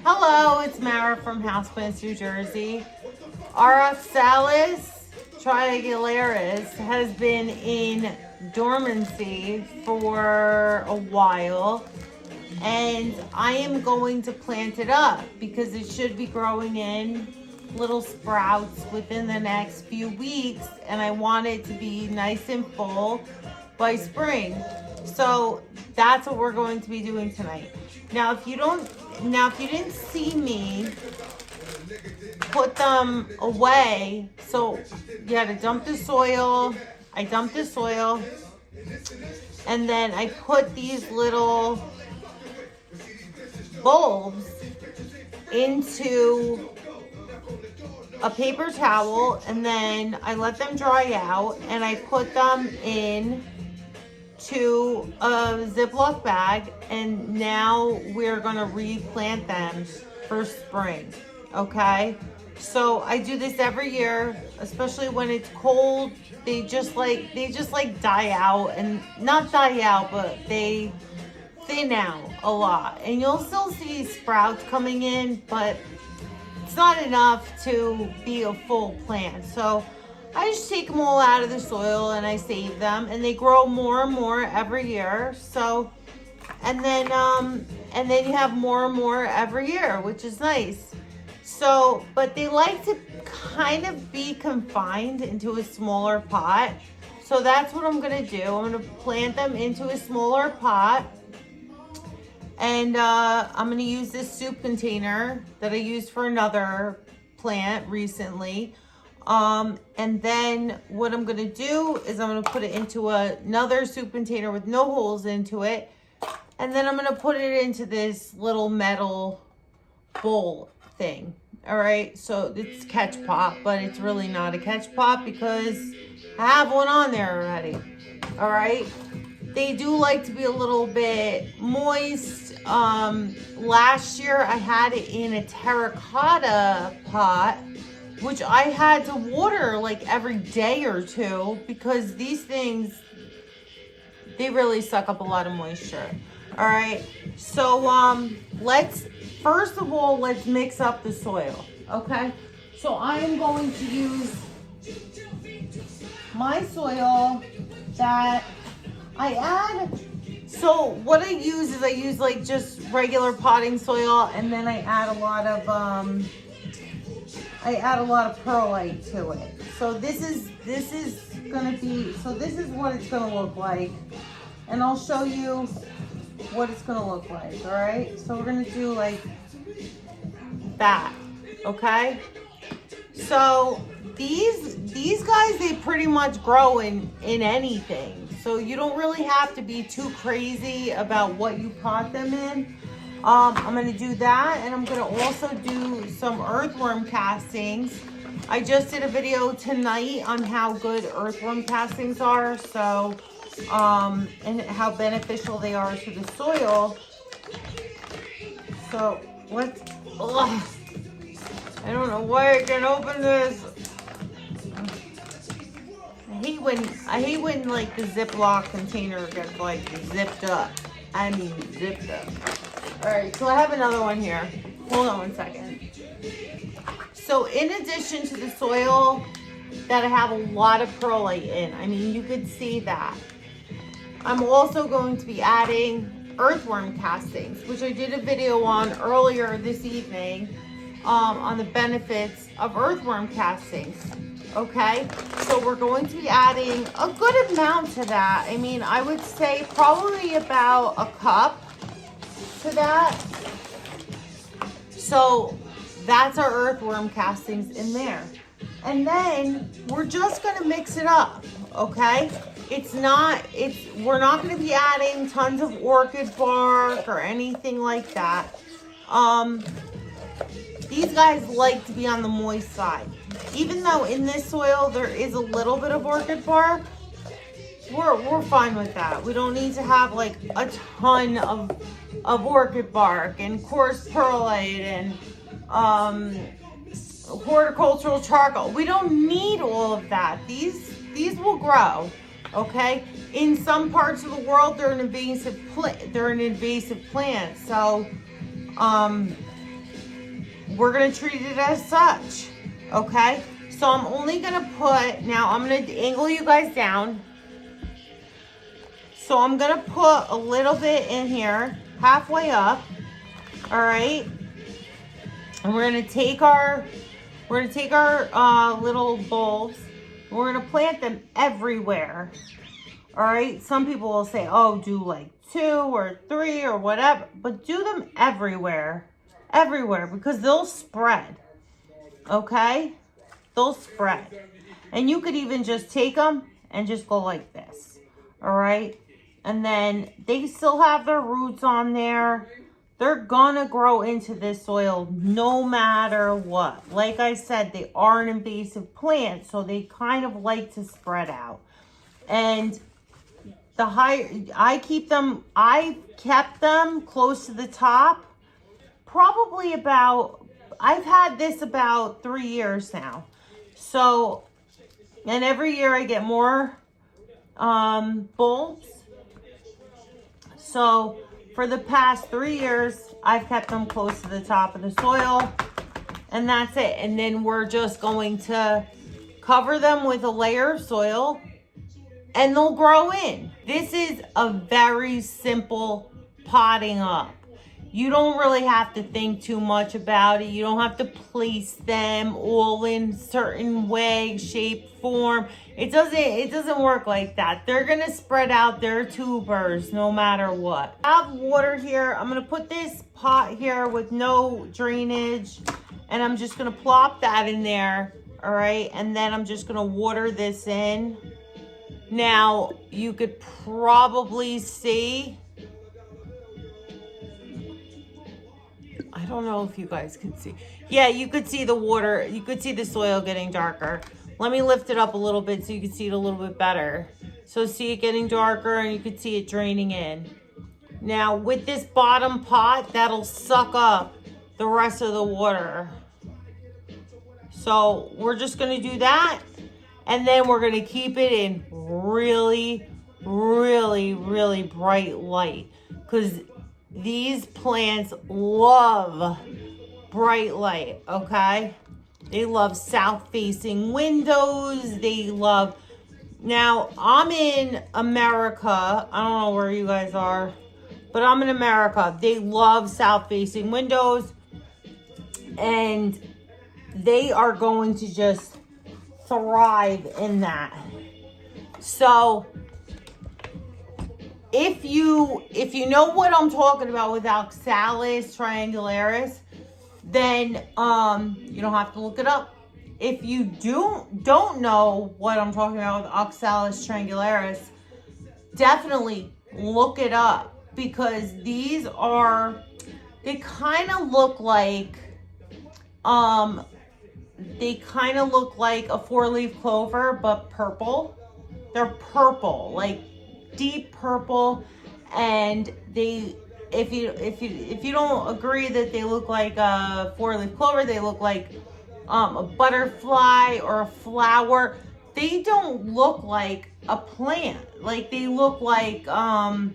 Hello, it's Mara from Houseplants, New Jersey. Our Oxalis triangularis has been in dormancy for a while, and I am going to plant it up because it should be growing in little sprouts within the next few weeks, and I want it to be nice and full by spring. So that's what we're going to be doing tonight. Now, if you didn't see me put them away, so you had to dump the soil. I dumped the soil, and then I put these little bulbs into a paper towel, and then I let them dry out, and I put them in to a Ziploc bag, and now we're gonna replant them for spring. Okay, so I do this every year, especially when it's cold. They just like die out, and not die out, but they thin out a lot, and you'll still see sprouts coming in, but it's not enough to be a full plant. So I just take them all out of the soil and I save them, and they grow more and more every year. So, and then you have more and more every year, which is nice. So, but they like to kind of be confined into a smaller pot. So that's what I'm gonna do. I'm gonna plant them into a smaller pot. And I'm gonna use this soup container that I used for another plant recently. And then what I'm gonna do is I'm gonna put it into another soup container with no holes into it. And then I'm gonna put it into this little metal bowl thing. All right, so it's catch pot, but it's really not a catch pot because I have one on there already. All right, they do like to be a little bit moist. Last year I had it in a terracotta pot, which I had to water like every day or two because these things, they really suck up a lot of moisture. All right, so first of all, let's mix up the soil, okay? So I am going to use my soil that I add. So what I use is I use like just regular potting soil, and then I add a lot of perlite to it. So this is what it's gonna look like, and I'll show you what it's gonna look like. All right, so we're gonna do like that, okay? So these guys, they pretty much grow in anything, so you don't really have to be too crazy about what you pot them in. I'm gonna do that, and I'm gonna also do some earthworm castings. I just did a video tonight on how good earthworm castings are, so and how beneficial they are to the soil. So I don't know why I can open this. I hate when like the Ziploc container gets like zipped up. I mean zipped up. All right, so I have another one here. Hold on one second. So in addition to the soil that I have a lot of perlite in, I mean, you could see that, I'm also going to be adding earthworm castings, which I did a video on earlier this evening, on the benefits of earthworm castings. Okay, so we're going to be adding a good amount to that. I mean, I would say probably about a cup to that. So that's our earthworm castings in there. And then we're just gonna mix it up, okay? We're not gonna be adding tons of orchid bark or anything like that. These guys like to be on the moist side. Even though in this soil there is a little bit of orchid bark, we're fine with that. We don't need to have like a ton of orchid bark and coarse perlite and horticultural charcoal. We don't need all of that. These will grow, okay? In some parts of the world, they're an invasive plant. So we're gonna treat it as such, okay? So I'm only gonna put, now I'm gonna angle you guys down. So I'm gonna put a little bit in here, halfway up, all right? And we're gonna take our little bulbs, and we're gonna plant them everywhere, all right? Some people will say, oh, do like 2 or 3 or whatever, but do them everywhere, because they'll spread, okay? They'll spread. And you could even just take them and just go like this, all right? And then they still have their roots on there. They're gonna grow into this soil no matter what. Like I said, they are an invasive plant, so they kind of like to spread out. And the higher, I kept them close to the top, probably about, I've had this about 3 years now. So, and every year I get more bulbs. So for the past 3 years, I've kept them close to the top of the soil, and that's it. And then we're just going to cover them with a layer of soil, and they'll grow in. This is a very simple potting up. You don't really have to think too much about it. You don't have to place them all in certain way, shape, form. It doesn't work like that. They're gonna spread out their tubers no matter what. I have water here. I'm gonna put this pot here with no drainage, and I'm just gonna plop that in there, all right? And then I'm just gonna water this in. Now, you could probably see, I don't know if you guys can see. Yeah, you could see the water. You could see the soil getting darker. Let me lift it up a little bit so you can see it a little bit better. So see it getting darker, and you can see it draining in. Now, with this bottom pot, that'll suck up the rest of the water. So we're just gonna do that. And then we're gonna keep it in really, really, really bright light, because these plants love bright light, okay? They love south-facing windows. They love, now I'm in America. I don't know where you guys are, but I'm in America. They love south-facing windows, and they are going to just thrive in that. So if you know what I'm talking about with Oxalis triangularis, then you don't have to look it up. If you don't know what I'm talking about with Oxalis triangularis, definitely look it up, because these are, they kind of look like a 4-leaf clover, but purple. They're purple, like deep purple, and they, if you don't agree that they look like a 4-leaf clover, they look like a butterfly or a flower. They don't look like a plant. Like they look like a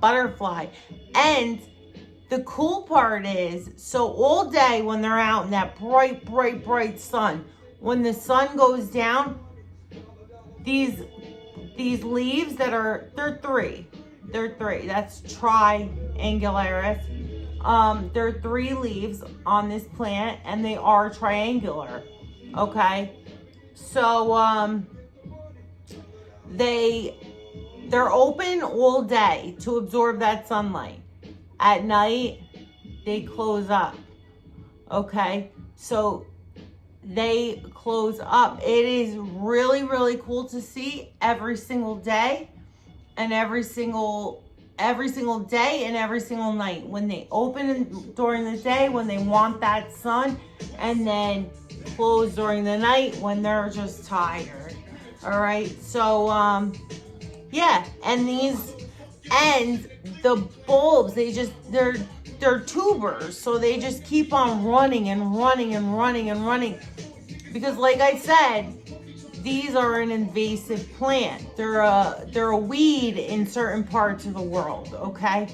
butterfly. And the cool part is, so all day when they're out in that bright, bright, bright sun, when the sun goes down, these leaves that are, they're three, that's triangularis. There are 3 leaves on this plant, and they are triangular, okay? So they're open all day to absorb that sunlight. At night, they close up, okay? So they close up. It is really, really cool to see every single day, and every single day and every single night, when they open during the day when they want that sun, and then close during the night when they're just tired. All right, so yeah, and the bulbs, they're tubers, so they just keep on running and running and running and running, because like I said, these are an invasive plant. They're a weed in certain parts of the world, okay?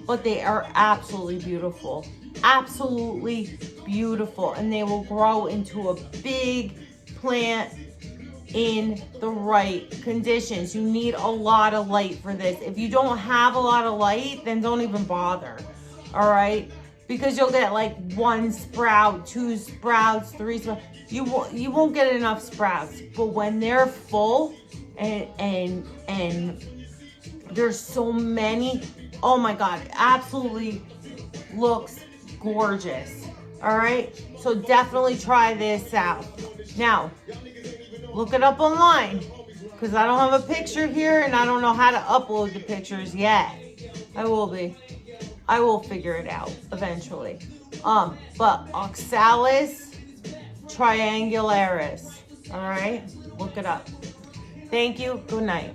but they are absolutely beautiful. Absolutely beautiful. And they will grow into a big plant in the right conditions. You need a lot of light for this. If you don't have a lot of light, then don't even bother. All right? Because you'll get like 1 sprout, 2 sprouts, 3 sprouts. You won't get enough sprouts. But when they're full and there's so many, oh my God, absolutely looks gorgeous. All right? So definitely try this out. Now, look it up online because I don't have a picture here and I don't know how to upload the pictures yet. I will figure it out eventually. But Oxalis triangularis. All right, look it up. Thank you. Good night.